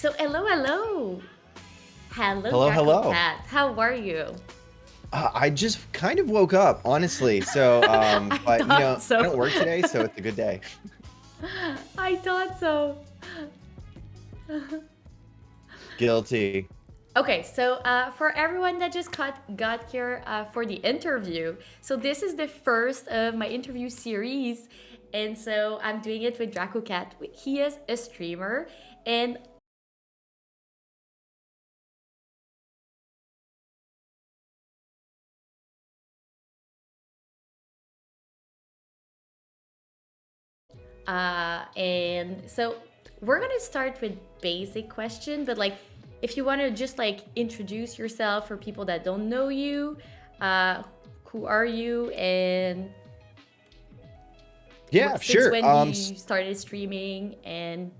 So hello, hello. Hello, Hello, hello. Dracocatt. How are you? I just kind of woke up, honestly. I But thought I so. don't work today, so it's a good day. I thought so. Guilty. Okay, so for everyone that just got here for the interview, so this is the first of my interview series, and so I'm doing it with Dracocatt. He is a streamer, and so we're gonna start with basic question, but like if you want to just like introduce yourself for people that don't know you, uh, who are you, and Yeah, since sure. when you started streaming, and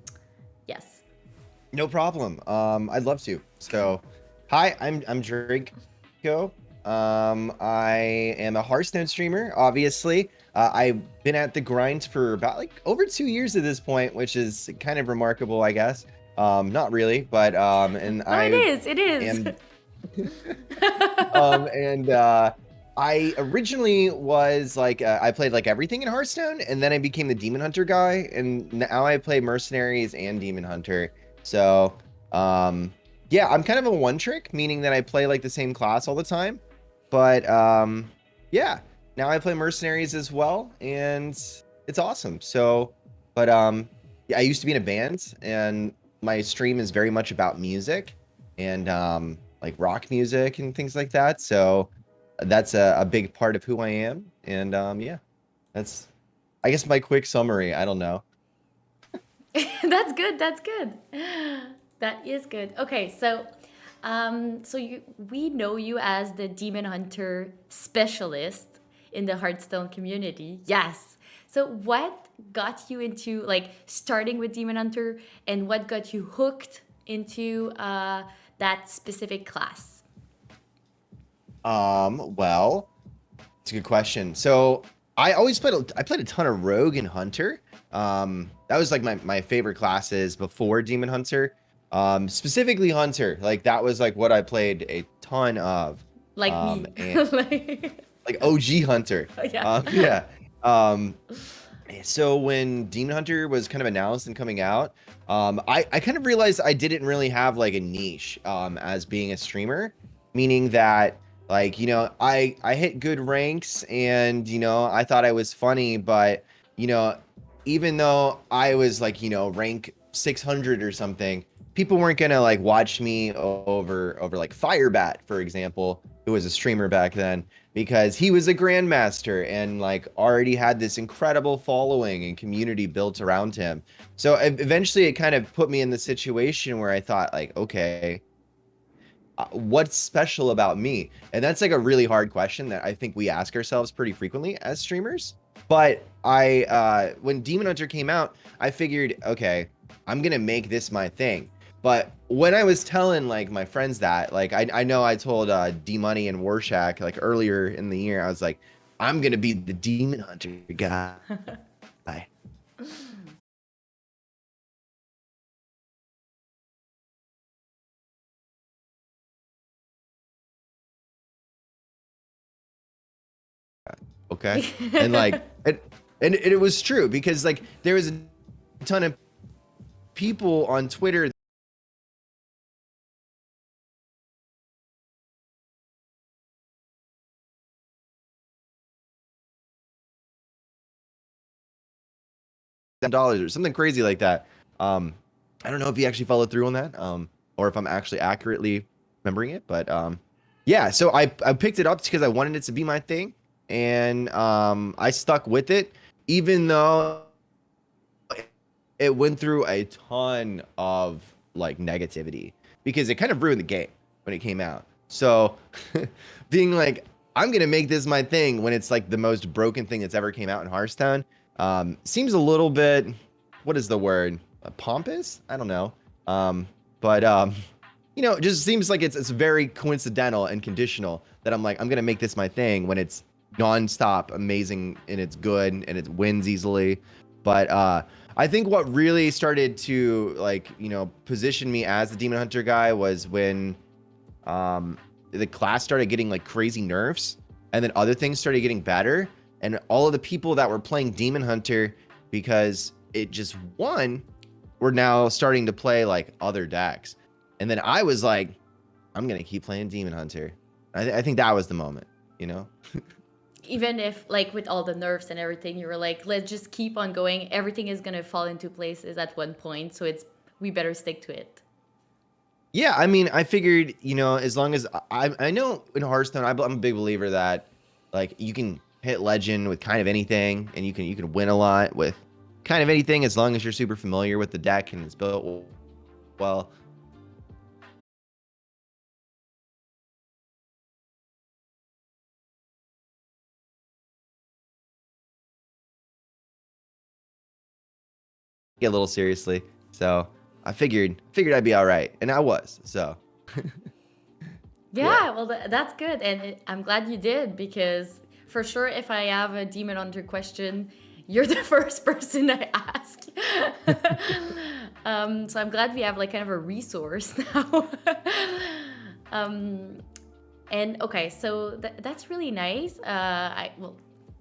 yes. No problem. I'd love to. So, hi, I'm Draco. I am a Hearthstone streamer, obviously. I've been at the grind for about like over 2 years at this point, which is kind of remarkable, I guess. Not really, but and No, it I is. It is. am and I originally was like I played like everything in Hearthstone, and then I became the Demon Hunter guy, and now I play Mercenaries and Demon Hunter. So yeah, I'm kind of a one trick, meaning that I play like the same class all the time. But yeah, now I play Mercenaries as well, and it's awesome. So, but yeah, I used to be in a band, and my stream is very much about music and like rock music and things like that. So that's a big part of who I am. And yeah, that's I guess my quick summary. I don't know. That's good. That's good. That is good. Okay, so we know you as the demon hunter specialist in the Hearthstone community. Yes. So what got you into like starting with demon hunter, and what got you hooked into that specific class? Well, it's a good question. So I played a ton of Rogue and Hunter. That was like my favorite classes before Demon Hunter. Specifically Hunter. Like that was like what I played a ton of. Like me. And Like, like OG Hunter. yeah. Yeah. Um, so when Demon Hunter was kind of announced and coming out, I kind of realized I didn't really have like a niche as being a streamer, meaning that like, I hit good ranks and, I thought I was funny, but, you know, even though I was like, rank 600 or something, people weren't gonna like watch me over like Firebat, for example, who was a streamer back then, because he was a grandmaster and like already had this incredible following and community built around him. So eventually it kind of put me in the situation where I thought like, okay, what's special about me? And that's like a really hard question that I think we ask ourselves pretty frequently as streamers. But when Demon Hunter came out, I figured, okay, I'm gonna make this my thing. But when I was telling like my friends that, like I know I told D Money and Warshak like earlier in the year, I was like, I'm gonna be the Demon Hunter guy. Okay. And like it was true because like there was a ton of people on Twitter dollars or something crazy like that. I don't know if he actually followed through on that, or if I'm actually accurately remembering it, but yeah. So I picked it up because I wanted it to be my thing, and I stuck with it, even though it went through a ton of like negativity because it kind of ruined the game when it came out. So being like, I'm gonna make this my thing when it's like the most broken thing that's ever came out in Hearthstone, seems a little bit, what is the word? Pompous? I don't know. But it just seems like it's very coincidental and conditional that I'm like, I'm gonna make this my thing when it's nonstop amazing and it's good and it wins easily. But I think what really started to like, you know, position me as the Demon Hunter guy was when the class started getting like crazy nerfs, and then other things started getting better, and all of the people that were playing Demon Hunter because it just won were now starting to play like other decks. And then I was like, I'm gonna keep playing Demon Hunter. I think that was the moment, you know. Even if like with all the nerfs and everything, you were like, let's just keep on going. Everything is gonna fall into places at one point, so we better stick to it. Yeah, I mean, I figured, you know, as long as I know in Hearthstone, I'm a big believer that like you can hit legend with kind of anything, and you can win a lot with kind of anything as long as you're super familiar with the deck and it's built well. Get a little seriously, so I figured I'd be all right, and I was. So Yeah, well, that's good, and I'm glad you did, because for sure, if I have a Demon Hunter question, you're the first person I ask. So I'm glad we have like kind of a resource now. um, and okay, so that's really nice.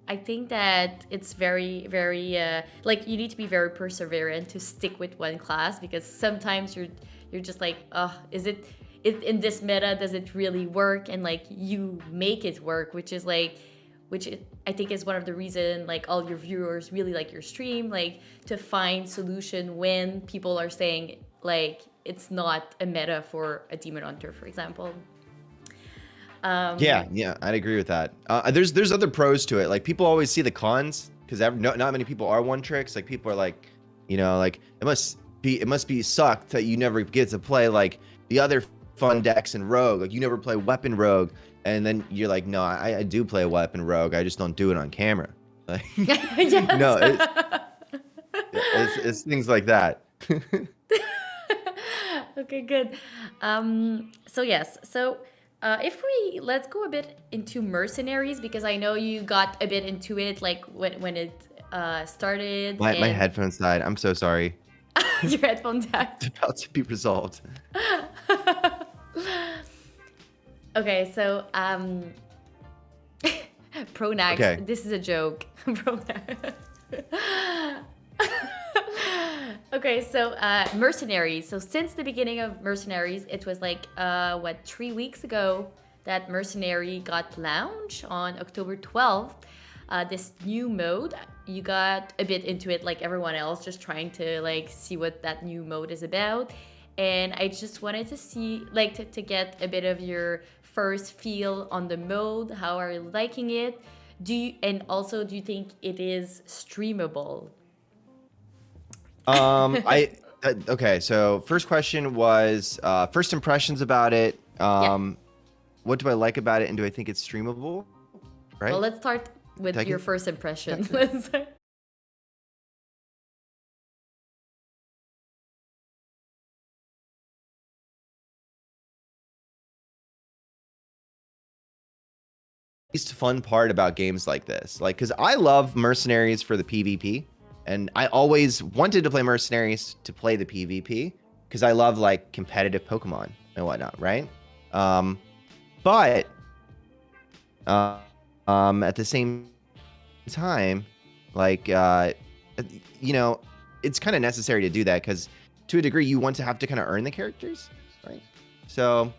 I think that it's very, very like you need to be very perseverant to stick with one class, because sometimes you're just like, oh, is it in this meta, does it really work? And like you make it work, which is like, I think is one of the reason like all your viewers really like your stream, like to find solution when people are saying like it's not a meta for a Demon Hunter, for example. yeah, I'd agree with that. There's other pros to it. Like people always see the cons because not many people are one tricks. Like people are like, you know, like it must be sucked that you never get to play like the other fun decks in Rogue. Like you never play Weapon Rogue, and then you're like, no, I do play Weapon Rogue. I just don't do it on camera. Like, Yes. no, it's things like that. Okay, good. So yes, so if let's go a bit into mercenaries, because I know you got a bit into it like when it started. My And headphones died. I'm so sorry. your headphones died. It's about to be resolved. Okay, so Pronax, Okay. this is a joke. Pronax. Okay, so mercenaries. So since the beginning of mercenaries, it was like 3 weeks ago that mercenary got launched on October 12th. This new mode, you got a bit into it like everyone else, just trying to like see what that new mode is about. And I just wanted to see like to get a bit of your first feel on the mode. How are you liking it? And also, do you think it is streamable? Okay, so first question was first impressions about it. Yeah. What do I like about it, and do I think it's streamable? Right? Well, let's start with Second? your first impression. Least fun part about games like this, like, because I love mercenaries for the PvP, and I always wanted to play mercenaries to play the PvP because I love like competitive Pokemon and whatnot, right? But at the same time, like you know, it's kind of necessary to do that because to a degree you want to have to kind of earn the characters, right? So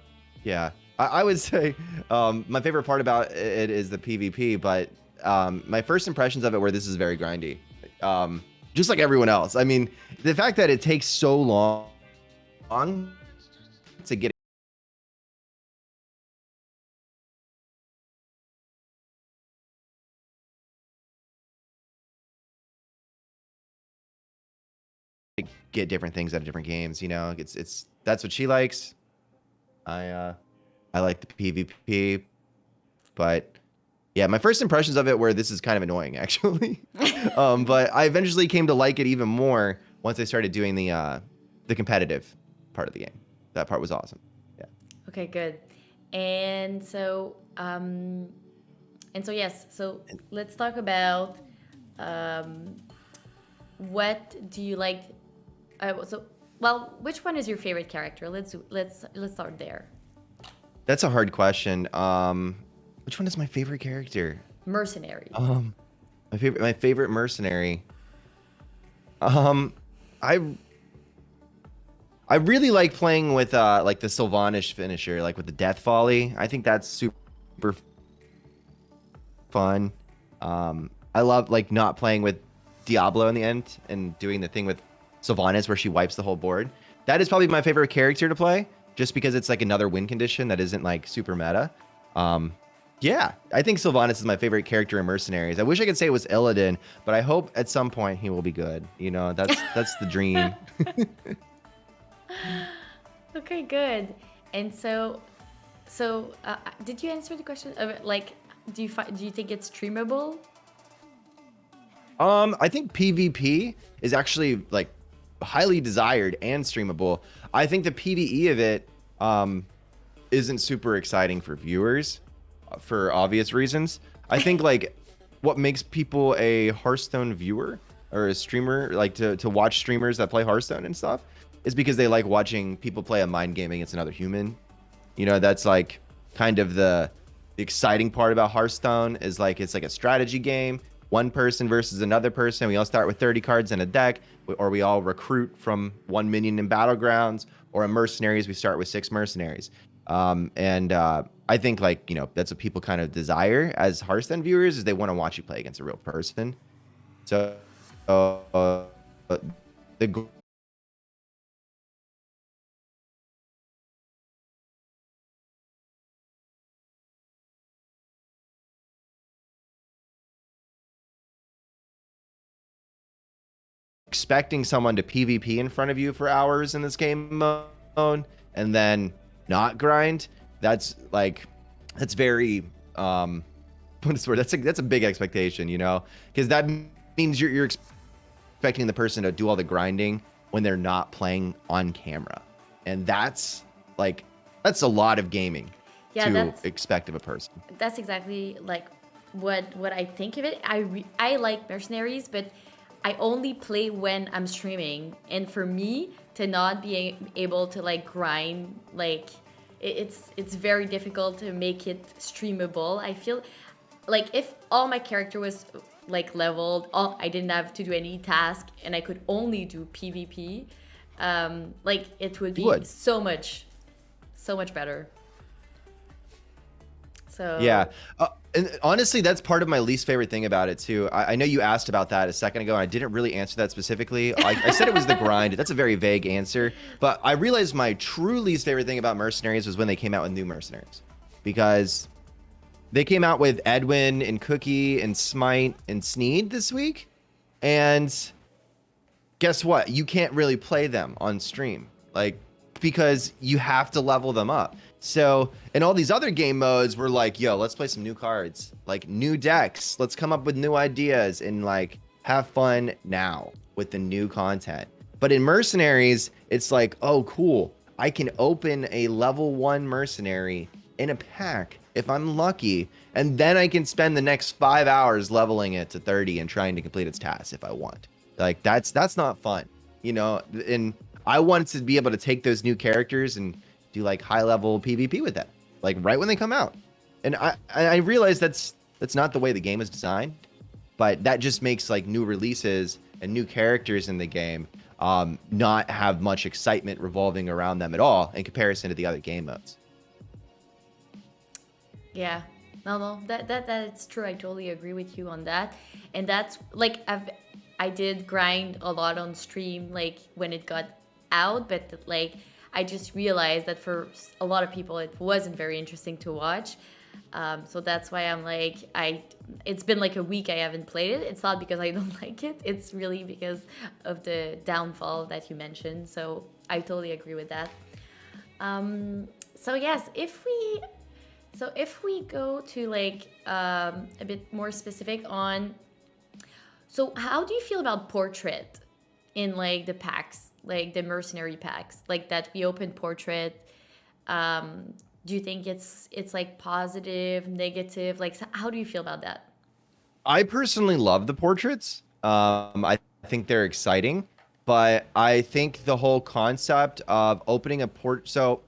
yeah, I would say my favorite part about it is the PvP, but my first impressions of it were this is very grindy, just like everyone else. I mean, the fact that it takes so long to get different things out of different games, you know, it's that's what she likes. I like the PvP, but yeah, my first impressions of it were this is kind of annoying actually. But I eventually came to like it even more once I started doing the competitive part of the game. That part was awesome. Yeah. Okay, good. And so yes, so let's talk about um what do you like? So, well, which one is your favorite character? Let's start there. That's a hard question. Which one is my favorite character? Mercenary. Um, my favorite mercenary. Um, I I really like playing with like the Sylvanish finisher, like with the Death Volley. I think that's super fun. I love like not playing with Diablo in the end and doing the thing with Sylvanas where she wipes the whole board. That is probably my favorite character to play, just because it's like another win condition that isn't like super meta. Um, yeah, I think Sylvanas is my favorite character in Mercenaries. I wish I could say it was Illidan, but I hope at some point he will be good. You know, that's the dream. Okay, good. And did you answer the question? Like, do you think it's streamable? I think PvP is actually like highly desired and streamable. I think the PvE of it isn't super exciting for viewers for obvious reasons. I think like what makes people a Hearthstone viewer or a streamer, like to watch streamers that play Hearthstone and stuff, is because they like watching people play a mind game against another human. You know, that's like kind of the exciting part about Hearthstone is like it's like a strategy game, one person versus another person. We all start with 30 cards in a deck, or we all recruit from one minion in battlegrounds, or in mercenaries we start with 6 mercenaries. And I think like, you know, that's what people kind of desire as Hearthstone viewers, is they want to watch you play against a real person. So uh, the expecting someone to PvP in front of you for hours in this game mode and then not grind, that's like that's very what is the word? That's a big expectation, you know, because that means you're expecting the person to do all the grinding when they're not playing on camera, and that's a lot of gaming Yeah, to expect of a person. that's exactly like what I think of it. I like mercenaries, but I only play when I'm streaming, and for me to not be able to like grind, like it's very difficult to make it streamable. I feel like if all my character was like leveled, all I didn't have to do any task, and I could only do PvP, like it would You be would. so much better. Yeah. So And honestly, that's part of my least favorite thing about it too. I know you asked about that a second ago, and I didn't really answer that specifically. I said it was the grind. That's a very vague answer, but I realized my true least favorite thing about Mercenaries was when they came out with new Mercenaries, because they came out with Edwin and Cookie and Smite and Sneed this week, and guess what? You can't really play them on stream, like, because you have to level them up. So in all these other game modes, we're like, yo, let's play some new cards, like new decks. Let's come up with new ideas and like have fun now with the new content. But in Mercenaries, it's like, oh, cool. I can open a level 1 mercenary in a pack if I'm lucky, and then I can spend the next 5 hours leveling it to 30 and trying to complete its tasks if I want. Like that's not fun, you know. And I wanted to be able to take those new characters and do like high level PvP with them, like right when they come out. And I realize that's not the way the game is designed, but that just makes like new releases and new characters in the game not have much excitement revolving around them at all in comparison to the other game modes. yeah, no, that's true. I totally agree with you on that. And that's like I did grind a lot on stream, like when it got out, but like I just realized that for a lot of people it wasn't very interesting to watch. So that's why I'm like it's been like a week I haven't played it. It's not because I don't like it. It's really because of the downfall that you mentioned. So I totally agree with that. So yes, if we go to like a bit more specific on, so how do you feel about portrait in like the packs, like the mercenary packs, like that we open portrait? Do you think it's like positive, negative? Like how do you feel about that? I personally love the portraits. I think they're exciting, but I think the whole concept of opening a port. So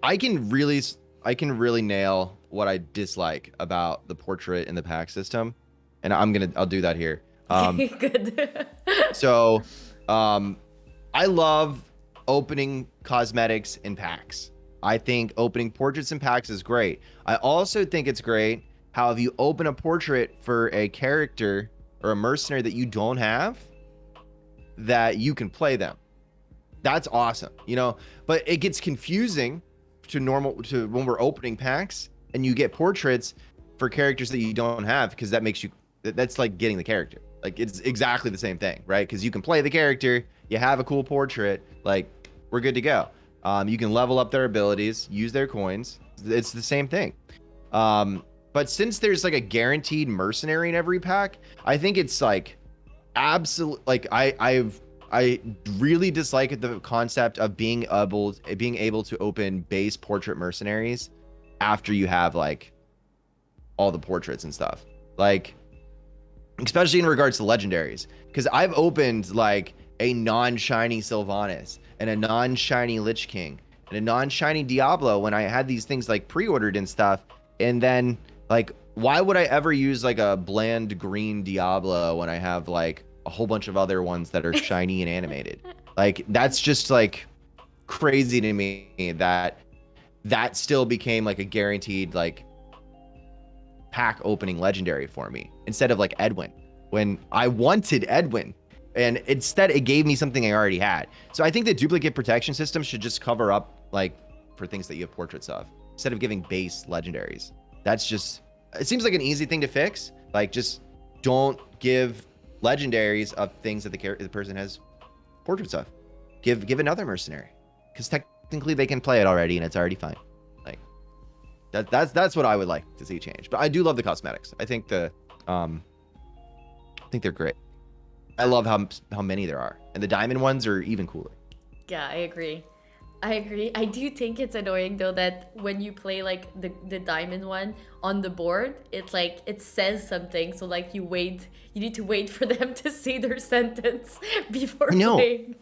I can really, I can really nail what I dislike about the portrait in the pack system, and I'll do that here. Okay, good. So, I love opening cosmetics in packs. I think opening portraits in packs is great. I also think it's great how if you open a portrait for a character or a mercenary that you don't have, that you can play them. That's awesome, you know, but it gets confusing to when we're opening packs and you get portraits for characters that you don't have, because that's like getting the character. Like, it's exactly the same thing, right? Because you can play the character, you have a cool portrait, like, we're good to go. You can level up their abilities, use their coins. It's the same thing. But since there's like a guaranteed mercenary in every pack, I think it's like absolute. Like, I really dislike the concept of being able to open base portrait mercenaries after you have like all the portraits and stuff. Like, especially in regards to legendaries, because I've opened like a non-shiny Sylvanas and a non-shiny Lich King and a non-shiny Diablo when I had these things like pre-ordered and stuff. And then like, why would I ever use like a bland green Diablo when I have like a whole bunch of other ones that are shiny and animated? Like, that's just like crazy to me that still became like a guaranteed like pack opening legendary for me instead of like Edwin, when I wanted Edwin, and instead it gave me something I already had. So I think the duplicate protection system should just cover up like for things that you have portraits of, instead of giving base legendaries. That's just, it seems like an easy thing to fix. Like, just don't give legendaries of things that the person has portraits of. Give another mercenary, because technically they can play it already and it's already fine. Like, that's what I would like to see change. But I do love the cosmetics. I think they're great. I love how many there are, and the diamond ones are even cooler. Yeah, I agree. I do think it's annoying though that when you play like the diamond one on the board, it's like it says something, so like you need to wait for them to say their sentence before playing.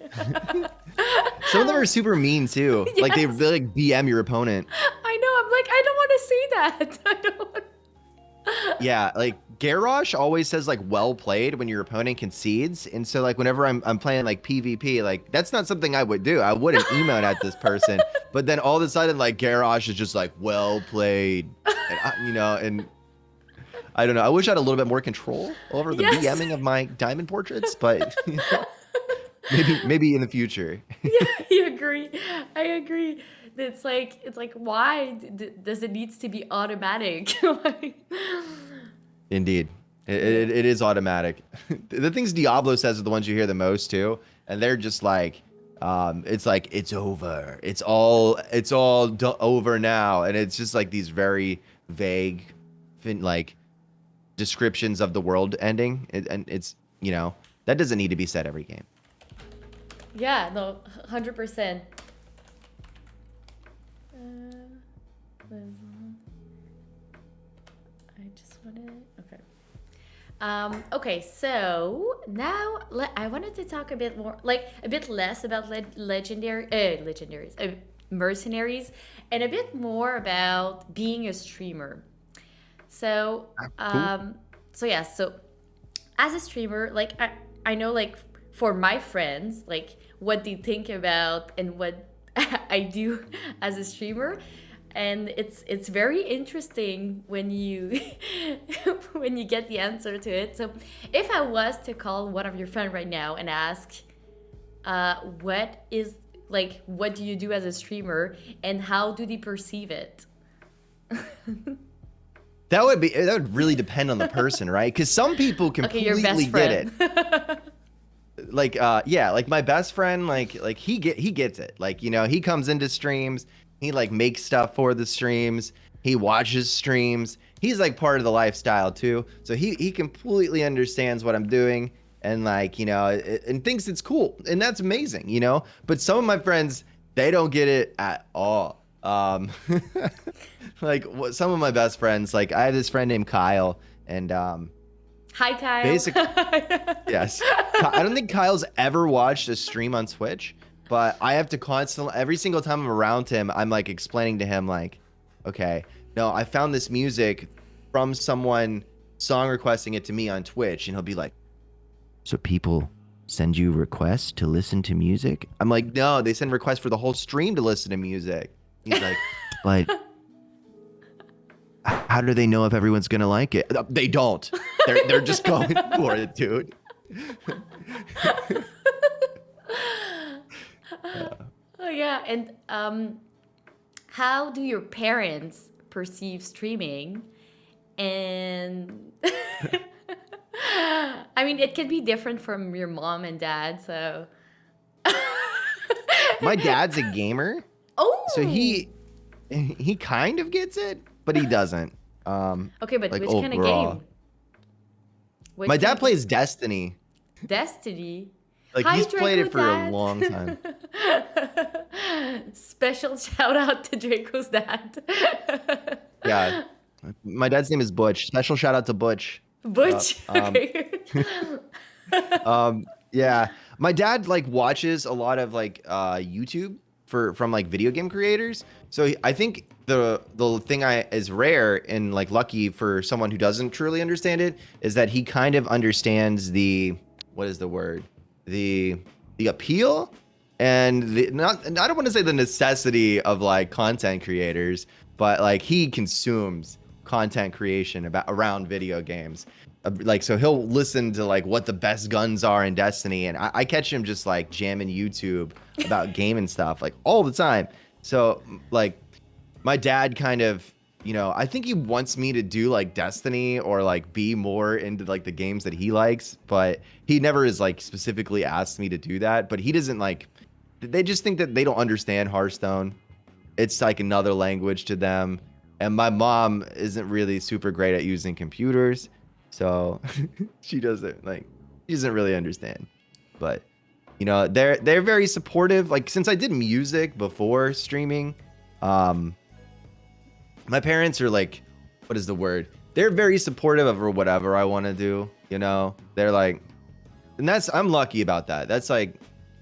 Some of them are super mean too. Yes. Like they like BM your opponent. I know. I'm like, I don't want to see that. I don't want... Yeah, like Garrosh always says like well played when your opponent concedes, and so like whenever I'm playing like PvP, like that's not something I would do. I wouldn't emote at this person, but then all of a sudden like Garrosh is just like well played, and and I don't know. I wish I had a little bit more control over the BMing of my diamond portraits, but maybe in the future. Yeah, I agree. It's like why does it needs to be automatic? Indeed, it is automatic. The things Diablo says are the ones you hear the most too, and they're just like, it's like it's over, it's all over now, and it's just like these very vague, like descriptions of the world ending, and it's that doesn't need to be said every game. Yeah, no, 100%. I just wanted... Okay. Okay, so now I wanted to talk a bit more, like a bit less about mercenaries, and a bit more about being a streamer. So, so as a streamer, like I know, like for my friends, like what they think about and what I do as a streamer. And it's very interesting when you when you get the answer to it. So if I was to call one of your friends right now and ask, what do you do as a streamer and how do they perceive it? That would really depend on the person, right? Because some people completely get it. Like like my best friend, like he gets it. Like, he comes into streams, he like makes stuff for the streams, he watches streams, he's like part of the lifestyle too, so he completely understands what I'm doing, and like and thinks it's cool, and that's amazing. But some of my friends, they don't get it at all. Like some of my best friends, like I have this friend named Kyle, and Hi, Kyle. Basic, yes. I don't think Kyle's ever watched a stream on Twitch, but I have to constantly, every single time I'm around him, I'm like explaining to him, like, okay, no, I found this music from someone song requesting it to me on Twitch, and he'll be like, so people send you requests to listen to music? I'm like, no, they send requests for the whole stream to listen to music. He's like, but how do they know if everyone's gonna like it? They don't. They're just going for it, dude. Oh yeah, and how do your parents perceive streaming? And I mean, it can be different from your mom and dad, so. My dad's a gamer, Oh. so he kind of gets it, but he doesn't. Okay, but like which kind of overall. game? Which My kind dad of- plays Destiny. Destiny. Like Hi, he's played it for a Dracocatt. long time. Special shout out to Draco's dad. Yeah. My dad's name is Butch. Special shout out to Butch. Butch. Okay. Yeah. My dad like watches a lot of like YouTube from like video game creators. So I think the thing is rare and like lucky for someone who doesn't truly understand it is that he kind of understands what is the word? The appeal and I don't want to say the necessity of like content creators, but like he consumes content creation around video games. Like, so he'll listen to like what the best guns are in Destiny, and I catch him just like jamming YouTube about game and stuff like all the time. So like my dad kind of, I think he wants me to do like Destiny or like be more into like the games that he likes, but he never has like specifically asked me to do that. But he doesn't like, they just think that they don't understand Hearthstone. It's like another language to them. And my mom isn't really super great at using computers. So she doesn't really understand. But they're very supportive. Like since I did music before streaming, my parents are like, what is the word? They're very supportive of whatever I want to do. They're like, and I'm lucky about that. That's like,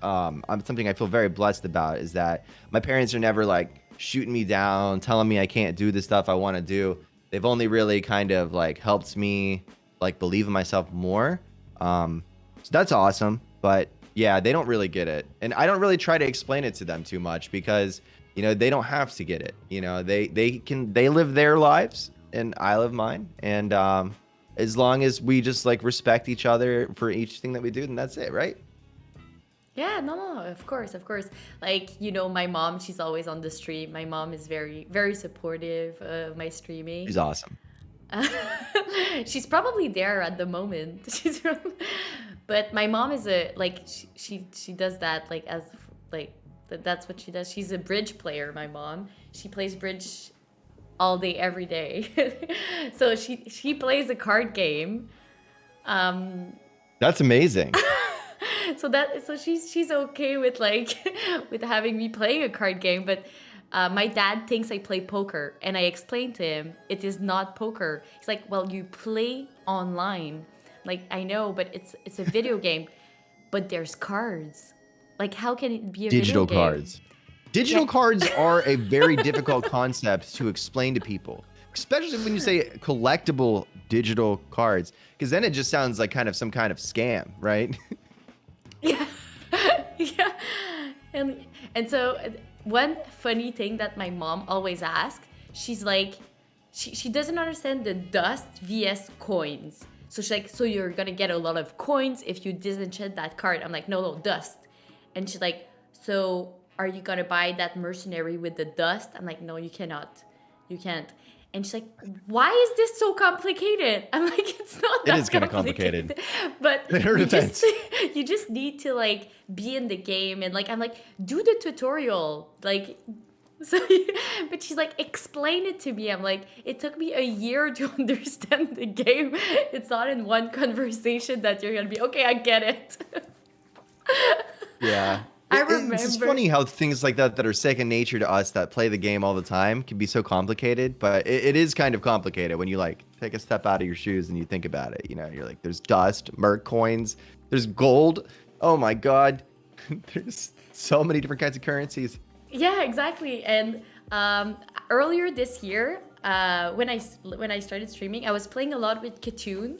something I feel very blessed about is that my parents are never like shooting me down, telling me I can't do the stuff I want to do. They've only really kind of like helped me like believe in myself more. So that's awesome. But yeah, they don't really get it. And I don't really try to explain it to them too much because, they don't have to get it. They live their lives and I live mine. And as long as we just like respect each other for each thing that we do, then that's it, right? Yeah, no, of course. Like, my mom, she's always on the stream. My mom is very, very supportive of my streaming. She's awesome. She's probably there at the moment. But my mom is she does that like as like that's what she does. She's a bridge player, my mom. She plays bridge all day, every day. So she plays a card game. That's amazing. So she's okay with like with having me playing a card game, but my dad thinks I play poker, and I explained to him it is not poker. He's like, well, you play online. Like, I know, but it's a video game, but there's cards. Like, how can it be a Digital video game? cards. Digital cards are a very difficult concept to explain to people, especially when you say collectible digital cards, because then it just sounds like kind of some kind of scam, right? Yeah. Yeah. And so one funny thing that my mom always asks, she's like, she doesn't understand the dust vs coins. So she's like, so you're gonna get a lot of coins if you disenchant that card. I'm like, no, dust. And she's like, so are you gonna buy that mercenary with the dust? I'm like, no, you cannot. You can't. And she's like, why is this so complicated? I'm like, it's not that It is kind of complicated. But In her defense. you just need to like be in the game, and like I'm like, do the tutorial. Like, so but she's like, explain it to me. I'm like, it took me a year to understand the game. It's not in one conversation that you're gonna be, okay, I get it. Yeah. I It's just remember. funny how things like that are second nature to us that play the game all the time can be so complicated, but it is kind of complicated when you like take a step out of your shoes and you think about it. You know, you're like, there's dust, merc coins, there's gold. Oh my God. There's so many different kinds of currencies. Yeah, exactly. And earlier this year, when I started streaming, I was playing a lot with Katoon,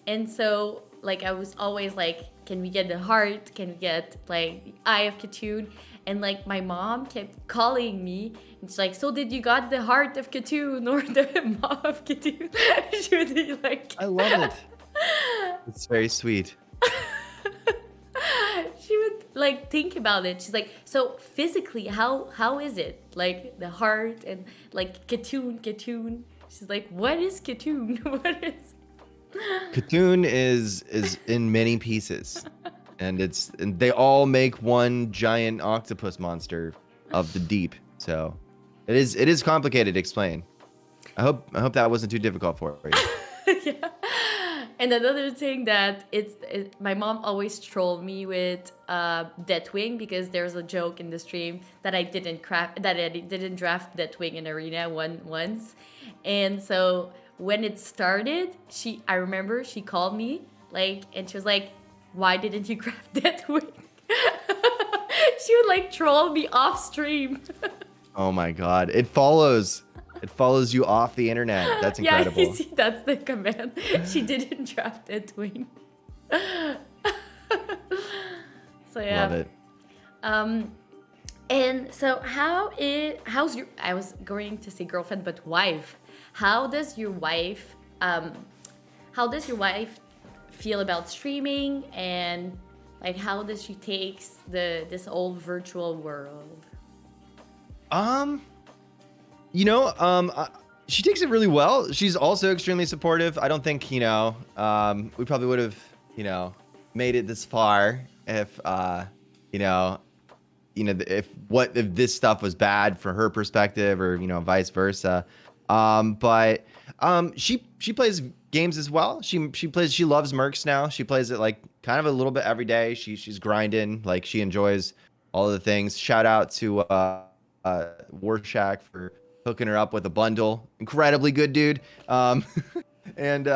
and so like I was always like, can we get the heart? Can we get like the eye of Katoon? And like my mom kept calling me, and she's like, "So did you got the heart of Katoon or the maw of Katoon?" She would be like, I love it. It's very sweet. she would like think about it. She's like, so physically, how is it? Like the heart and like Katoon. She's like, what is Katoon? What is? Katoon is in many pieces, and they all make one giant octopus monster of the deep. So it is complicated to explain. I hope that wasn't too difficult for you. Yeah. And another thing that my mom always trolled me with Deathwing, because there's a joke in the stream that I didn't draft Deathwing in Arena once, and so when it started, I remember she called me like, and she was like, "Why didn't you draft Deathwing?" She would like troll me off stream. Oh my God, it follows you off the internet. That's incredible. Yeah, you see, that's the command. She didn't draft Deathwing. So yeah. Love it. And so how's your, I was going to say girlfriend, but wife. How does your wife feel about streaming, and like how does she takes this old virtual world? She takes it really well. She's also extremely supportive. I don't think, we probably would have, made it this far if, if this stuff was bad for her perspective, or, vice versa. But she plays games as well. She loves Mercs now. She plays it like kind of a little bit every day. She's grinding, like she enjoys all of the things. Shout out to Warshack for hooking her up with a bundle. Incredibly good dude. And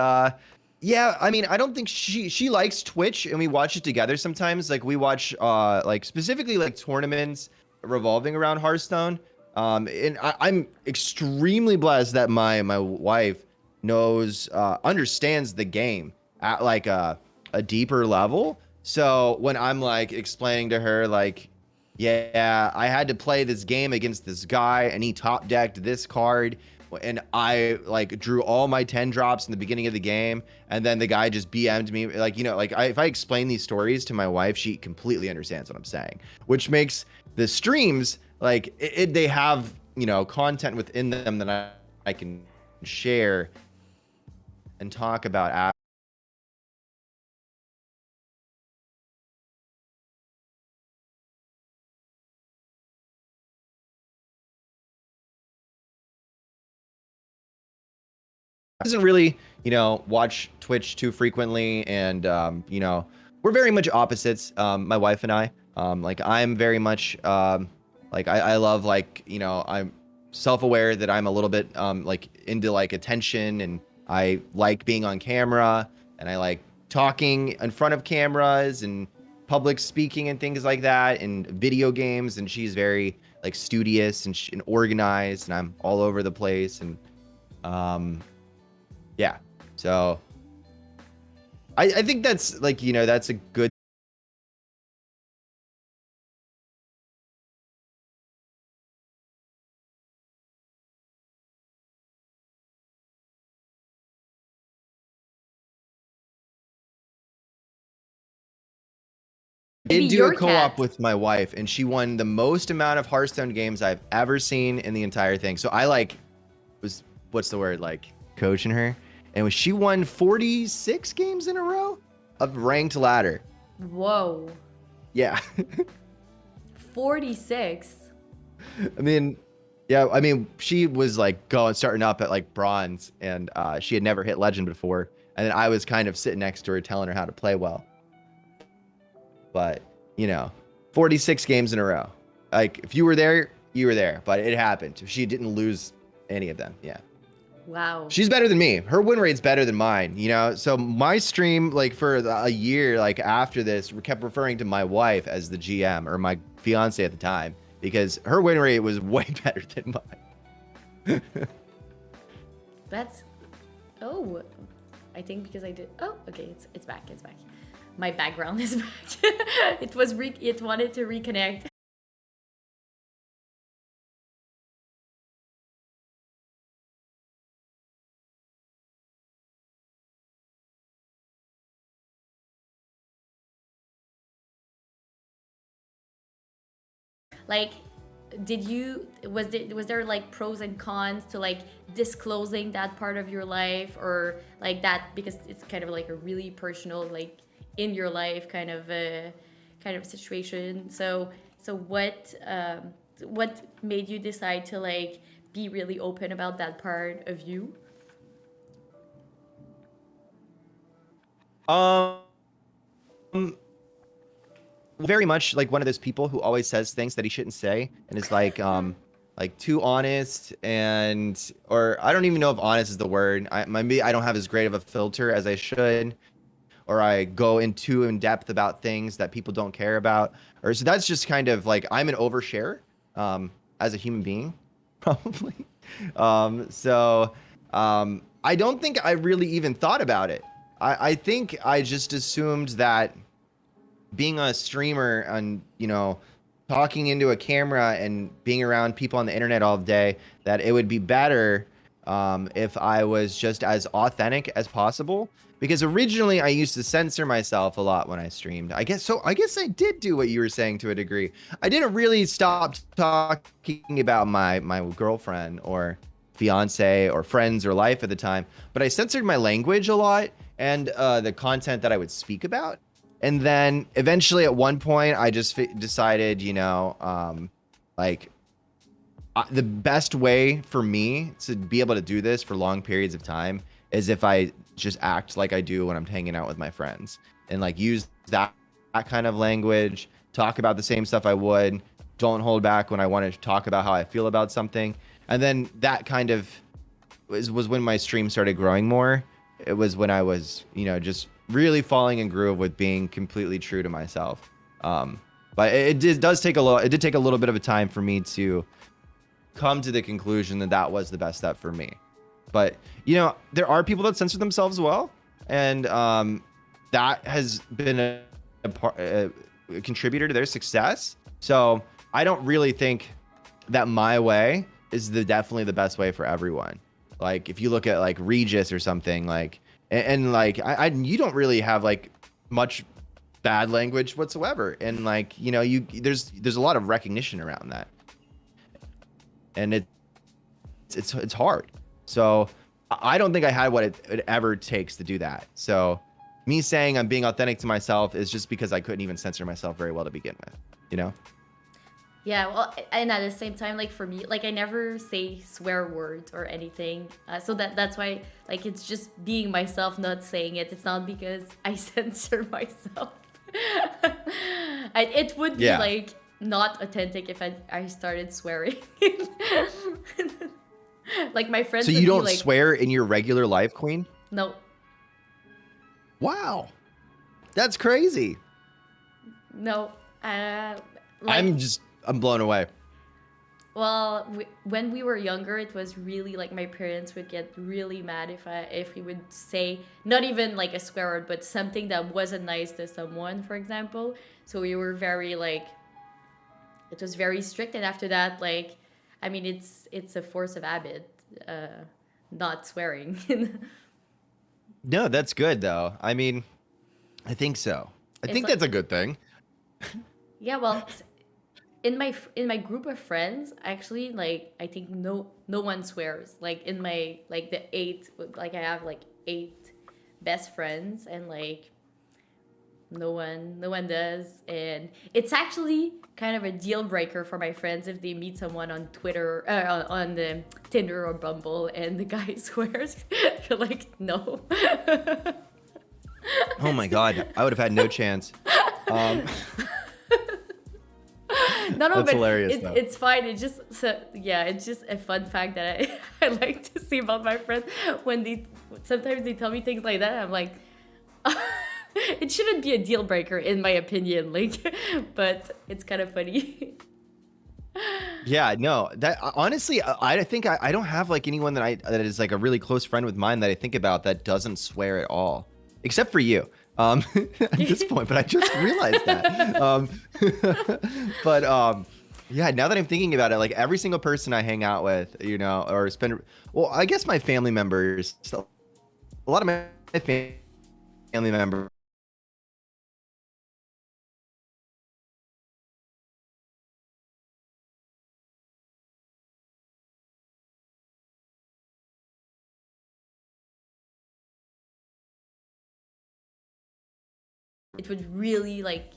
yeah, I mean, I don't think she likes Twitch, and we watch it together sometimes. Like we watch like specifically like tournaments revolving around Hearthstone. And I'm extremely blessed that my wife understands the game at like a deeper level. So when I'm like explaining to her like, yeah, I had to play this game against this guy and he top decked this card, and I like drew all my 10 drops in the beginning of the game, and then the guy just BM'd me, like, if I explain these stories to my wife, she completely understands what I'm saying, which makes the streams like they have, content within them that I can share and talk about after. Doesn't really, watch Twitch too frequently, and we're very much opposites. My wife and I, like I'm very much like I love, like, I'm self-aware that I'm a little bit like into like attention, and I like being on camera, and I like talking in front of cameras and public speaking and things like that, and video games. And she's very like studious and organized, and I'm all over the place. And yeah, so I think that's like, that's a good Maybe did do your a co-op cat. with my wife, and she won the most amount of Hearthstone games I've ever seen in the entire thing. So I like was, what's the word, like coaching her, and she won 46 games in a row of ranked ladder. Whoa. Yeah. 46. I mean, yeah, I mean, she was like starting up at like bronze, and she had never hit legend before. And then I was kind of sitting next to her telling her how to play well. But, 46 games in a row. Like if you were there, you were there, but it happened. She didn't lose any of them. Yeah. Wow. She's better than me. Her win rate's better than mine, you know? So my stream, like for a year, like after this, we kept referring to my wife as the GM, or my fiance at the time, because her win rate was way better than mine. That's, oh, I think because I did, oh, okay, it's back, it's back. My background is back. It wanted to reconnect. Like, was there like pros and cons to like disclosing that part of your life, or like that, because it's kind of like a really personal, like in your life kind of situation. So what made you decide to like be really open about that part of you? Um, very much like one of those people who always says things that he shouldn't say, and is like too honest, and or I don't even know if honest is the word. Maybe I don't have as great of a filter as I should, or I go in depth about things that people don't care about, or so that's just kind of like I'm an overshare, as a human being, probably. I don't think I really even thought about it. I think I just assumed that being a streamer and, you know, talking into a camera and being around people on the internet all day, that it would be better if I was just as authentic as possible. Because originally I used to censor myself a lot when I streamed. I guess I did do what you were saying to a degree. I didn't really stop talking about my girlfriend or fiance or friends or life at the time, but I censored my language a lot, and the content that I would speak about. And then eventually at one point I just decided, you know, the best way for me to be able to do this for long periods of time is if I just act like I do when I'm hanging out with my friends, and like use that kind of language, talk about the same stuff I would, don't hold back when I want to talk about how I feel about something. And then that kind of was when my stream started growing more. It was when I was, you know, just really falling in groove with being completely true to myself. But it did take a little bit of a time for me to come to the conclusion that that was the best step for me. But, you know, there are people that censor themselves well, and that has been a contributor to their success. So I don't really think that my way is definitely the best way for everyone. Like if you look at like Regis or something, like, and like you don't really have like much bad language whatsoever, and like, you know, there's a lot of recognition around that, and it's hard. So I don't think I had what it ever takes to do that. So me saying I'm being authentic to myself is just because I couldn't even censor myself very well to begin with, you know? Yeah, well, and at the same time, like for me, like I never say swear words or anything. So that's why, like, it's just being myself, not saying it. It's not because I censor myself. It would be like not authentic if I started swearing. Like my friends. So you don't like, swear in your regular life, Queen? No. Wow, that's crazy. No. Like, I'm blown away. Well, when we were younger, it was really like my parents would get really mad if we would say not even like a swear word, but something that wasn't nice to someone, for example. So we were very like, it was very strict. And after that, like, I mean, it's a force of habit, not swearing. No, that's good though. I mean, I think so. I think that's a good thing. Yeah, well, in my group of friends, actually, like I think no one swears. Like in my like the 8, like I have like 8 best friends, and like no one does, and it's actually kind of a deal breaker for my friends if they meet someone on Twitter, on the Tinder or Bumble, and the guy swears. You're like, no. Oh my god, I would have had no chance. No, no, That's but hilarious though. it's fine. It's just so yeah, it's just a fun fact that I like to see about my friends when they sometimes they tell me things like that. I'm like, it shouldn't be a deal breaker in my opinion. Like, but it's kind of funny. Yeah, no, that honestly, I think I don't have like anyone that is like a really close friend with mine that I think about that doesn't swear at all, except for you. At this point, but I just realized that. But yeah, now that I'm thinking about it, like every single person I hang out with, you know, or spend, well, I guess my family members, so a lot of my family members. It would really like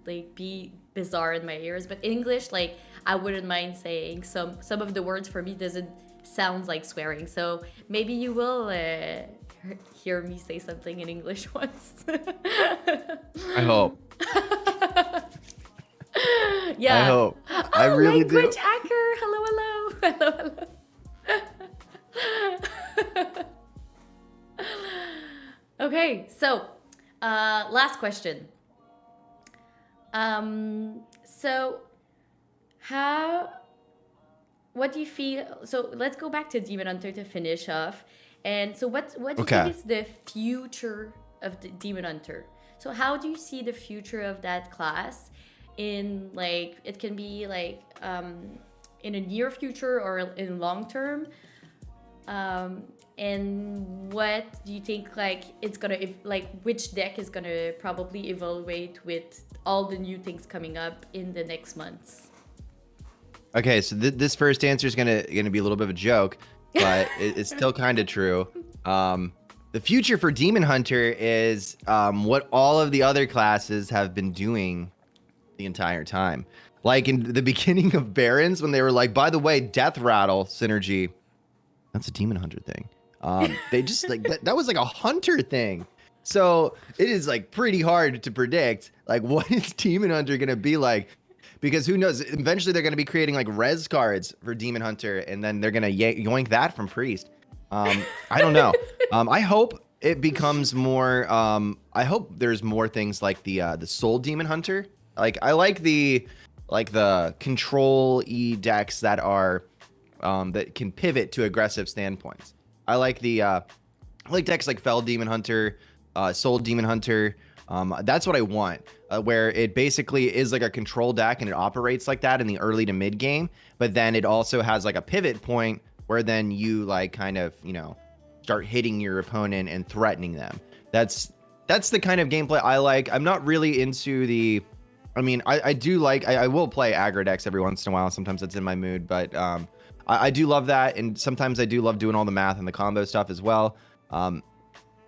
be bizarre in my ears. But English, like I wouldn't mind saying some of the words for me doesn't sound like swearing. So maybe you will hear me say something in English once. I hope. Yeah. I hope. Oh, I really language do. hacker. Hello, hello, hello, hello. Okay, so last question. So how what do you feel? So let's go back to Demon Hunter to finish off. And so what do you think Okay. is the future of the Demon Hunter? So how do you see the future of that class in like it can be like in a near future or in long term? And what do you think like it's gonna like which deck is gonna probably evaluate with all the new things coming up in the next months? Okay, so this first answer is gonna be a little bit of a joke, but it's still kind of true. The future for Demon Hunter is what all of the other classes have been doing the entire time. Like in the beginning of Barons, when they were like, by the way, Death Rattle synergy, that's a Demon Hunter thing. They just like that was like a hunter thing. So it is like pretty hard to predict like what is Demon Hunter gonna be like, because who knows? Eventually they're gonna be creating like res cards for Demon Hunter, and then they're gonna yoink that from Priest. I don't know. I hope it becomes more. I hope there's more things like the Soul Demon Hunter. Like I like the control E decks that are that can pivot to aggressive standpoints. I like decks like Fell Demon Hunter, Soul Demon Hunter. That's what I want, where it basically is like a control deck and it operates like that in the early to mid game, but then it also has like a pivot point where then you like kind of, you know, start hitting your opponent and threatening them. That's the kind of gameplay I like. I'm not really into the, I mean, I do like, I will play aggro decks every once in a while. Sometimes it's in my mood, but I do love that. And sometimes I do love doing all the math and the combo stuff as well.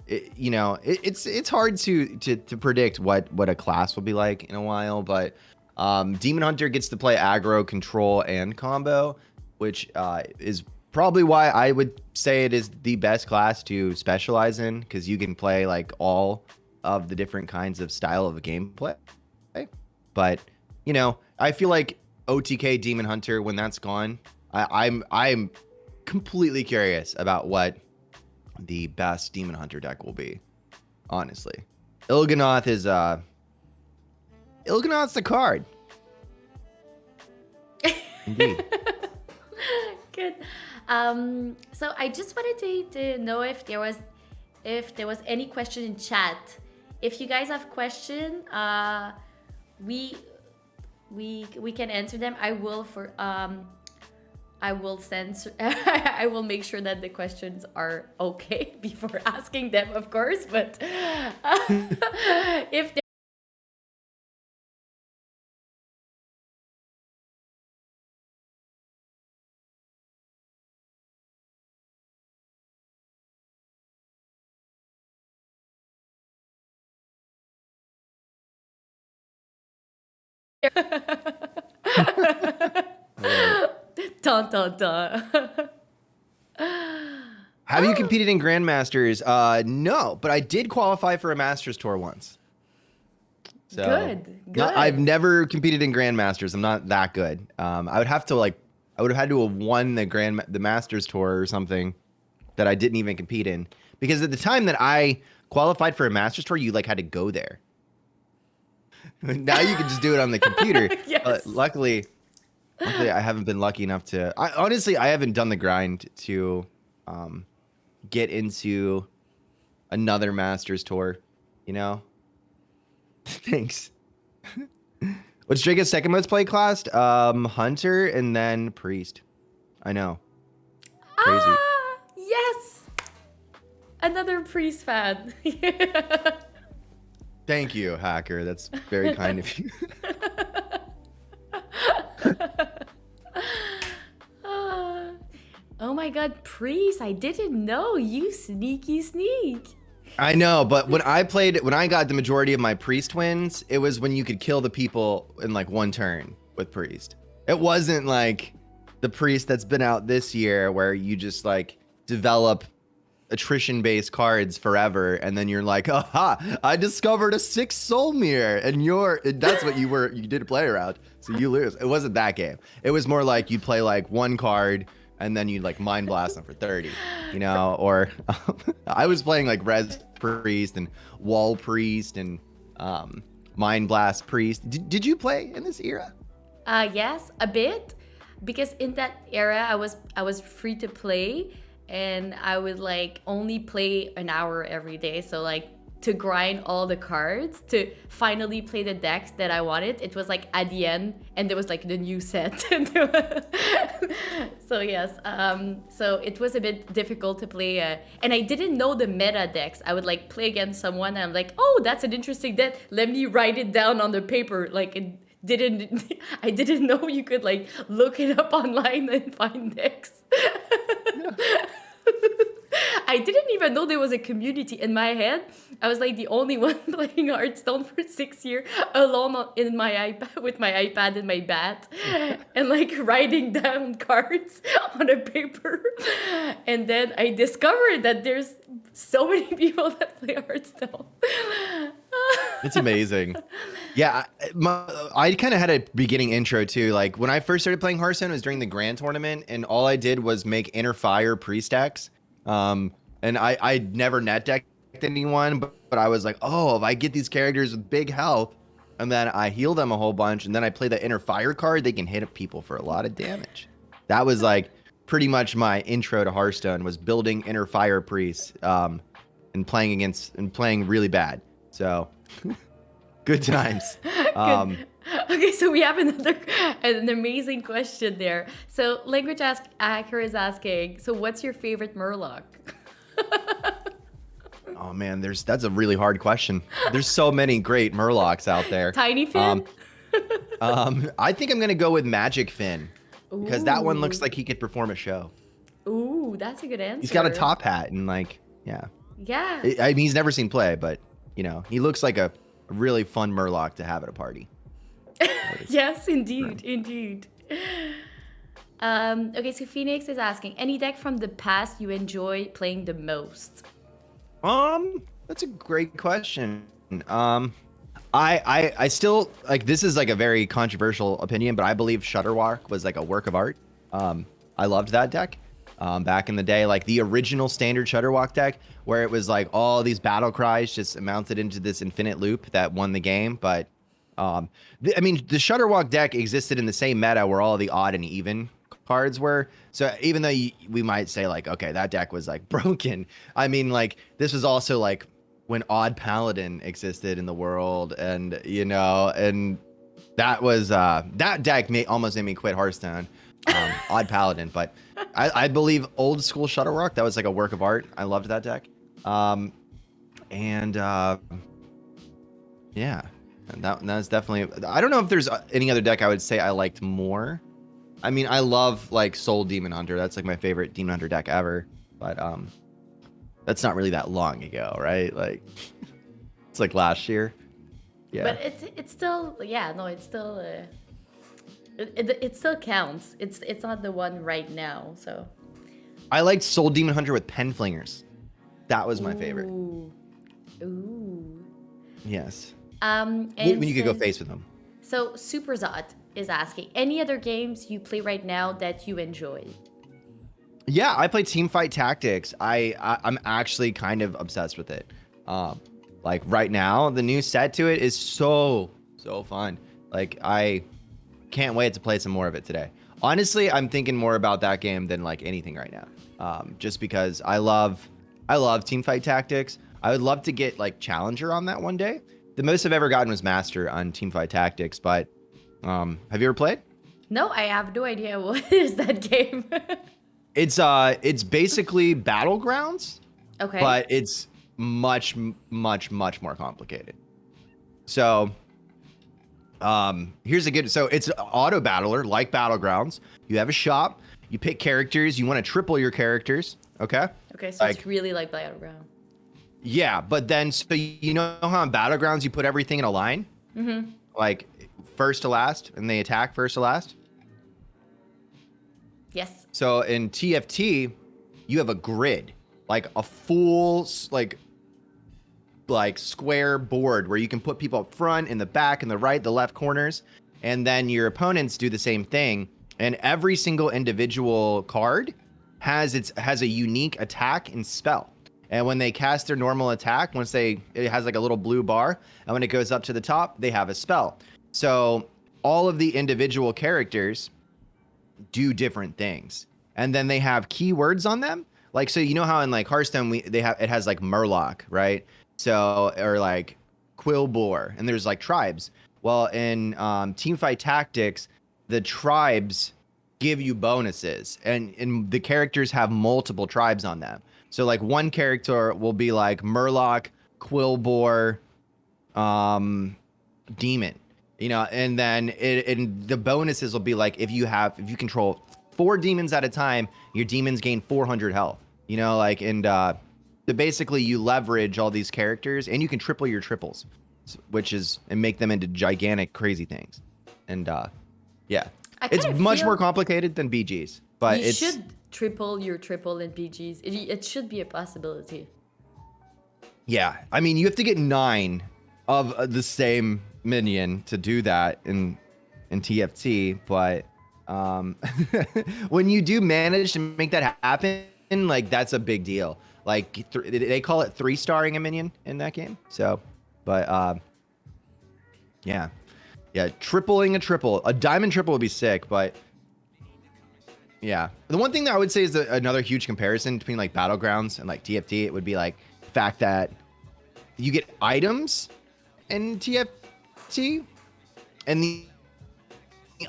You know, it's hard to predict what a class will be like in a while, but Demon Hunter gets to play aggro, control, and combo, which is probably why I would say it is the best class to specialize in, because you can play like all of the different kinds of style of gameplay. But you know, I feel like OTK Demon Hunter, when that's gone, I'm completely curious about what the best Demon Hunter deck will be. Honestly, Il'gynoth is Il'gynoth's the card. Indeed. Good. So I just wanted to know if there was any question in chat. If you guys have question, we can answer them. I will censor. I will make sure that the questions are okay before asking them, of course. But if dun dun dun. Have you competed in Grandmasters? No, but I did qualify for a Masters tour once. So Good, I've good. never competed in Grandmasters. I'm not that good. I would have to like, I would have had to have won the Masters tour or something that I didn't even compete in. Because at the time that I qualified for a Masters tour, you like had to go there. Now you can just do it on the computer. But Yes. luckily I haven't been lucky enough to. Honestly, I haven't done the grind to get into another Masters tour. You know. Thanks. What's Drake's second most played class? Hunter and then Priest. I know. Crazy. Ah, yes. Another priest fan. Thank you, hacker. That's very kind of you. Ah. Oh my god, priest! I didn't know, you sneaky sneak. I know, but when I got the majority of my Priest wins, it was when you could kill the people in like one turn with Priest. It wasn't like the Priest that's been out this year where you just like develop attrition-based cards forever, and then you're like, aha, I discovered a 6 soul mirror, and that's what you did play around, so you lose. It wasn't that game. It was more like you play like one card, and then you'd like mind blast them for 30, you know, or I was playing like Res Priest and Wall Priest and Mind Blast Priest. Did you play in this era? Yes, a bit, because in that era I was free to play, and I would like only play an hour every day. So like to grind all the cards to finally play the decks that I wanted, it was like at the end, and there was like the new set. So yes, so it was a bit difficult to play, and I didn't know the meta decks. I would like play against someone, and I'm like, oh, that's an interesting deck. Let me write it down on the paper. Like I didn't know you could like look it up online and find decks. I didn't even know there was a community. In my head, I was like the only one playing Hearthstone for 6 years alone in my iPad with my iPad and my bat, and like writing down cards on a paper. And then I discovered that there's so many people that play Hearthstone. It's amazing. Yeah, I kind of had a beginning intro too. Like when I first started playing Hearthstone, it was during the Grand Tournament, and all I did was make Inner Fire Priest decks. And I never net decked anyone, but I was like, oh, if I get these characters with big health, and then I heal them a whole bunch, and then I play the Inner Fire card, they can hit people for a lot of damage. That was like pretty much my intro to Hearthstone, was building Inner Fire Priests, and playing really bad. So good times. Good. Okay, so we have an amazing question there. So Language Hacker is asking, so what's your favorite Murloc? Oh man, that's a really hard question. There's so many great Murlocs out there. Tiny Finn? I think I'm gonna go with Magic Finn, because that one looks Ooh. like he could perform a show. Ooh, that's a good answer. He's got a top hat and like, yeah. Yeah. I mean, he's never seen play, but you know, he looks like a really fun Murloc to have at a party. Yes, indeed, indeed. Okay, so Phoenix is asking, any deck from the past you enjoy playing the most? That's a great question. I still like, this is like a very controversial opinion, but I believe Shutterwalk was like a work of art. I loved that deck. Back in the day, like the original standard Shutterwalk deck, where it was like all these battle cries just amounted into this infinite loop that won the game. But I mean, the Shutterwalk deck existed in the same meta where all the odd and even cards were. So even though we might say like, okay, that deck was like broken, I mean, like this was also like when Odd Paladin existed in the world, and you know, and that was that deck almost made me quit Hearthstone. Odd Paladin, but I believe old school Shutterwalk, that was like a work of art. I loved that deck. Yeah, and that's definitely, I don't know if there's any other deck I would say I liked more. I mean, I love like Soul Demon Hunter. That's like my favorite Demon Hunter deck ever. But that's not really that long ago, right? Like it's like last year. Yeah. But it's still, yeah, no, it's still it still counts. It's not the one right now, so. I liked Soul Demon Hunter with Penflingers. That was my favorite. Ooh. Yes. And When you could go so, face with them. so Superzot is asking, any other games you play right now that you enjoy? Yeah, I play Teamfight Tactics. I'm actually kind of obsessed with it. Like right now, the new set to it is so fun. Like I can't wait to play some more of it today. Honestly, I'm thinking more about that game than like anything right now. Just because I love Teamfight Tactics. I would love to get like Challenger on that one day. The most I've ever gotten was Master on Teamfight Tactics, but have you ever played? No, I have no idea what is that game. It's basically Battlegrounds, Okay. but it's much more complicated. So here's a good, so it's auto battler like Battlegrounds. You have a shop, you pick characters, you want to triple your characters. Okay. Okay, so Like, it's really like Battleground. yeah, but then so you know how in Battlegrounds you put everything in a line, like first to last, and they attack first to last. Yes. So in TFT, you have a grid, like a full like square board where you can put people up front, in the back, in the right, the left corners, and then your opponents do the same thing. And every single individual card has a unique attack and spell. And when they cast their normal attack, it has like a little blue bar, and when it goes up to the top, they have a spell. So all of the individual characters do different things, and then they have keywords on them. Like, so you know how in like Hearthstone it has like Murloc, right? So, or like Quillbore, and there's like tribes. Well, in Teamfight Tactics, the tribes give you bonuses, and the characters have multiple tribes on them. So like one character will be like Murloc, Quillbore, Demon, you know, and then the bonuses will be like if you control 4 demons at a time, your demons gain 400 health, you know, like, and so basically you leverage all these characters, and you can triple your triples, and make them into gigantic crazy things. And yeah, it's much more complicated than BGs, but you should triple your triple in BGs. It should be a possibility. Yeah, I mean, you have to get 9 of the same minion to do that in TFT, but when you do manage to make that happen, like, that's a big deal. Like, they call it 3-starring a minion in that game. So, but yeah, tripling a diamond triple would be sick, but yeah. The one thing that I would say is another huge comparison between like Battlegrounds and like TFT, it would be like the fact that you get items in TFT, and the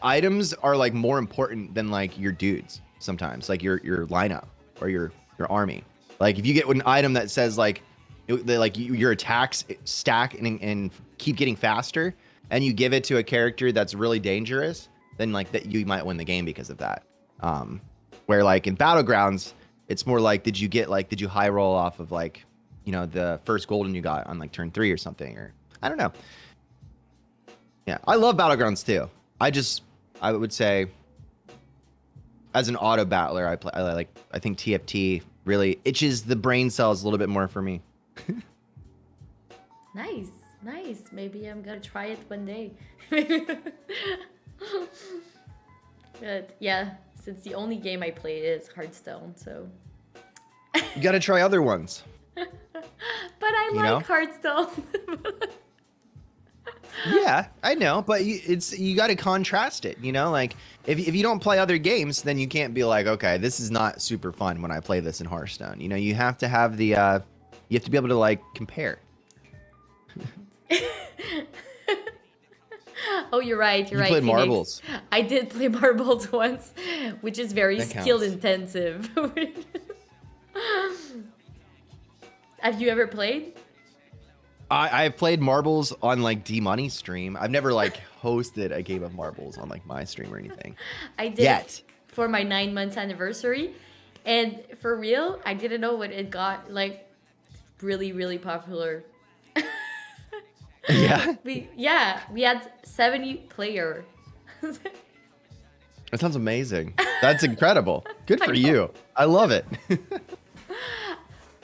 items are like more important than like your dudes sometimes, like your lineup or your army. Like, if you get an item that says like your attacks stack and keep getting faster, and you give it to a character that's really dangerous, then like that you might win the game because of that. Where like in Battlegrounds, it's more like did you high roll off of like, you know, the first golden you got on like turn 3 or something, or I don't know. Yeah, I love Battlegrounds too. I would say as an auto battler, I think TFT really itches the brain cells a little bit more for me. Nice. Maybe I'm gonna try it one day. But yeah, since the only game I play is Hearthstone, so You got to try other ones. but I like Hearthstone. Yeah, I know, but you got to contrast it, you know? Like, if you don't play other games, then you can't be like, okay, this is not super fun when I play this in Hearthstone. You know, you have to have you have to be able to like compare. Oh, you're right. You played marbles. I did play marbles once, which is very skill intensive. Have you ever played? I've played marbles on like D-Money stream. I've never like hosted a game of marbles on like my stream or anything. I did for my 9 months anniversary, and for real, I didn't know when it got like really, really popular. Yeah. We had 70 players. That sounds amazing. That's incredible. Good for you. I love it.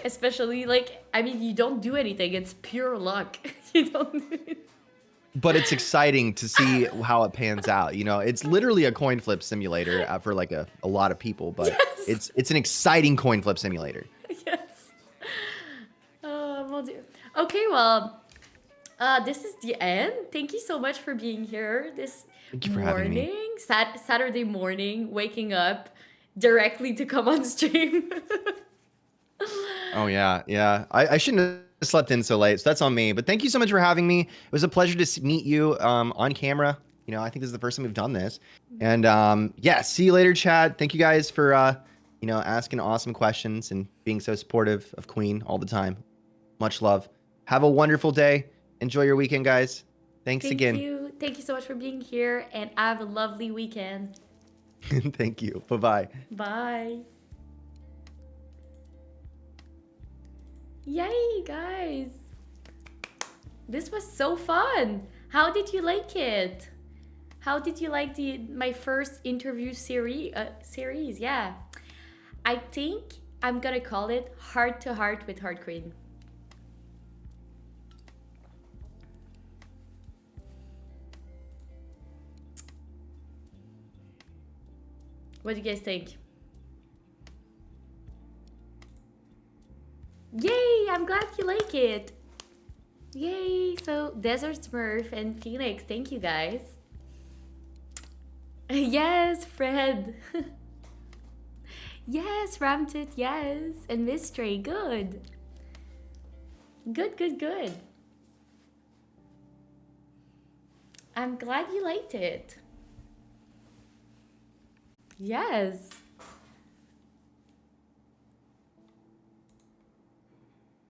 Especially like, I mean, you don't do anything. It's pure luck. You don't. but it's exciting to see how it pans out. You know, it's literally a coin flip simulator for like a lot of people, but Yes. it's an exciting coin flip simulator. Yes. Will do. Okay, well, this is the end. Thank you so much for being here this Thank you for having me. morning, Saturday morning, waking up directly to come on stream. Oh yeah, yeah. I shouldn't have slept in so late, so that's on me. But thank you so much for having me. It was a pleasure to meet you on camera. You know, I think this is the first time we've done this. And yeah, see you later, Chad. Thank you guys for you know, asking awesome questions and being so supportive of Queen all the time. Much love. Have a wonderful day. Enjoy your weekend, guys. Thanks Thank again. you. Thank you so much for being here, and have a lovely weekend. Thank you. Bye-bye. Bye. Yay, guys. This was so fun. How did you like it? How did you like my first interview series? Yeah. I think I'm gonna call it Heart to Heart with Heart Queen. What do you guys think? Yay! I'm glad you like it. Yay! So Desert Smurf and Phoenix, thank you guys. Yes, Fred. Yes, Ramtut, yes. And Mystery, good. Good, good, good. I'm glad you liked it. Yes.